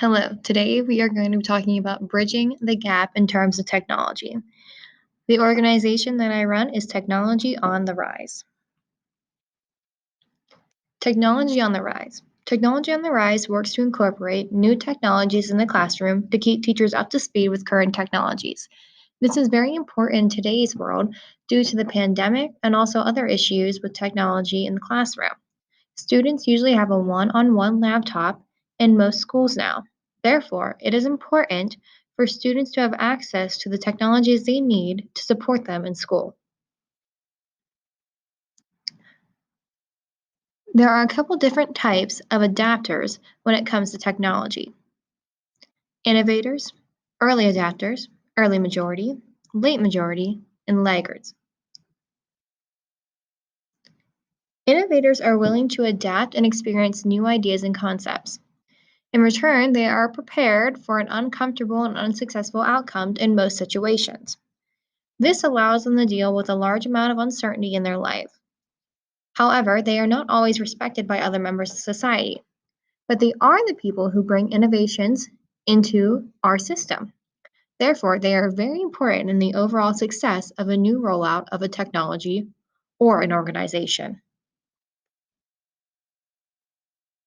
Hello, today we are going to be talking about bridging the gap in terms of technology. The organization that I run is Technology on the Rise. Technology on the Rise. Technology on the Rise works to incorporate new technologies in the classroom to keep teachers up to speed with current technologies. This is very important in today's world due to the pandemic and also other issues with technology in the classroom. Students usually have a one-on-one laptop in most schools now. Therefore, it is important for students to have access to the technologies they need to support them in school. There are a couple different types of adapters when it comes to technology. Innovators, early adapters, early majority, late majority, and laggards. Innovators are willing to adapt and experience new ideas and concepts. In return, they are prepared for an uncomfortable and unsuccessful outcome in most situations. This allows them to deal with a large amount of uncertainty in their life. However, they are not always respected by other members of society, but they are the people who bring innovations into our system. Therefore, they are very important in the overall success of a new rollout of a technology or an organization.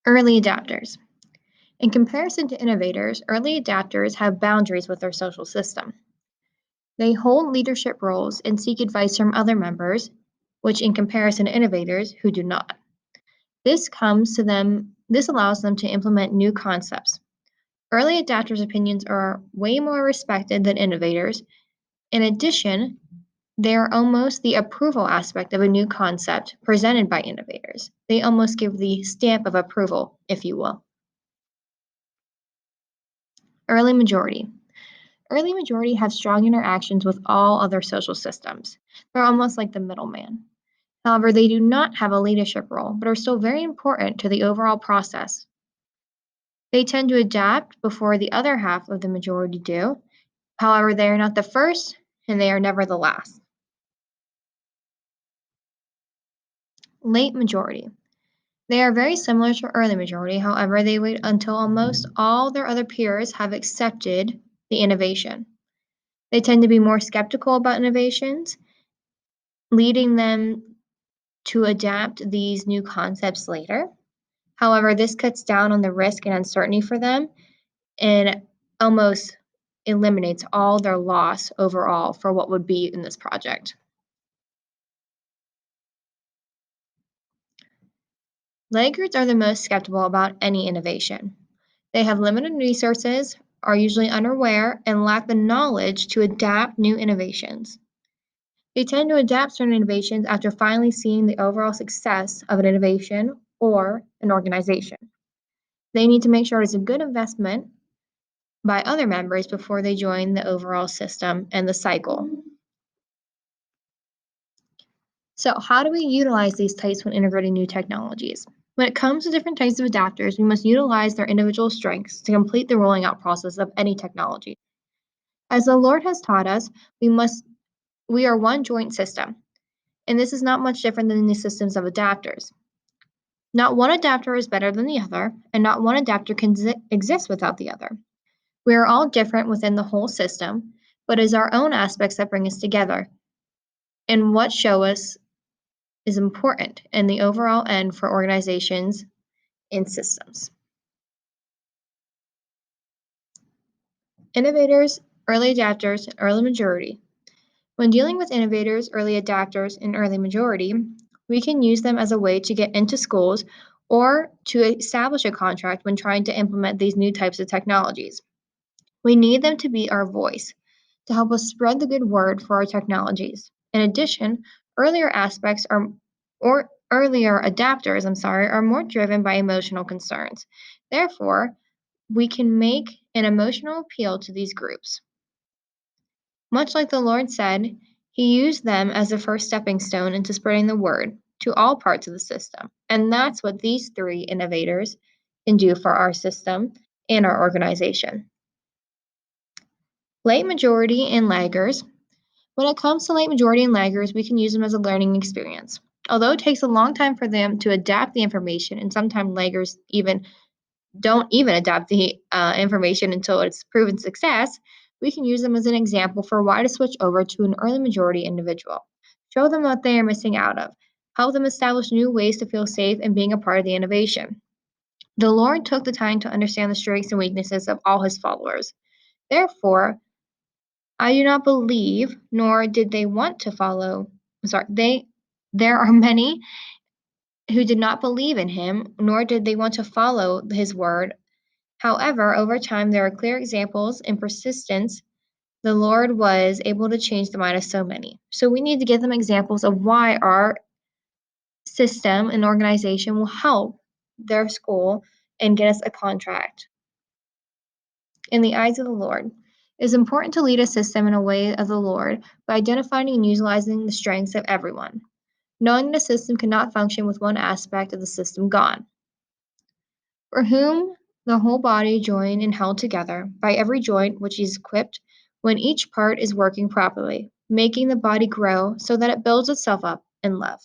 Early adapters. In comparison to innovators, early adapters have boundaries with their social system. They hold leadership roles and seek advice from other members, which in comparison to innovators who do not. This allows them to implement new concepts. Early adapters' opinions are way more respected than innovators. In addition, they are almost the approval aspect of a new concept presented by innovators. They almost give the stamp of approval, if you will. Early majority. Early majority have strong interactions with all other social systems. They're almost like the middleman. However, they do not have a leadership role, but are still very important to the overall process. They tend to adapt before the other half of the majority do. However, they are not the first and they are never the last. Late majority. They are very similar to early majority, however, they wait until almost all their other peers have accepted the innovation. They tend to be more skeptical about innovations, leading them to adapt these new concepts later. However, this cuts down on the risk and uncertainty for them and almost eliminates all their loss overall for what would be in this project. Laggards are the most skeptical about any innovation. They have limited resources, are usually unaware, and lack the knowledge to adapt new innovations. They tend to adapt certain innovations after finally seeing the overall success of an innovation or an organization. They need to make sure it's a good investment by other members before they join the overall system and the cycle. So, how do we utilize these types when integrating new technologies? When it comes to different types of adapters, we must utilize their individual strengths to complete the rolling out process of any technology. As the Lord has taught us, we are one joint system, and this is not much different than the systems of adapters. Not one adapter is better than the other, and not one adapter can exist without the other. We are all different within the whole system, but it is our own aspects that bring us together, and what show us is important in the overall end for organizations and systems. Innovators, early adapters, and early majority. When dealing with innovators, early adapters, and early majority, we can use them as a way to get into schools or to establish a contract when trying to implement these new types of technologies. We need them to be our voice to help us spread the good word for our technologies. In addition, earlier aspects are or earlier adapters, are more driven by emotional concerns. Therefore, we can make an emotional appeal to these groups. Much like the Lord said, He used them as the first stepping stone into spreading the word to all parts of the system. And that's what these three innovators can do for our system and our organization. Late majority and laggers. When it comes to late majority and laggers, we can use them as a learning experience. Although it takes a long time for them to adapt the information, and sometimes laggers even don't even adopt the information until it's proven success, we can use them as an example for why to switch over to an early majority individual. Show them what they are missing out of. Help them establish new ways to feel safe and being a part of the innovation. The Lord took the time to understand the strengths and weaknesses of all his followers. Therefore, I do not believe, nor did they want to follow. There are many who did not believe in him, nor did they want to follow his word. However, over time, there are clear examples and persistence. The Lord was able to change the mind of so many. So we need to give them examples of why our system and organization will help their school and get us a contract. In the eyes of the Lord, it is important to lead a system in a way of the Lord by identifying and utilizing the strengths of everyone, knowing the system cannot function with one aspect of the system gone. For whom the whole body joined and held together by every joint which is equipped when each part is working properly, making the body grow so that it builds itself up in love.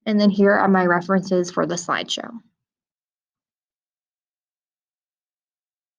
And then here are my references for the slideshow.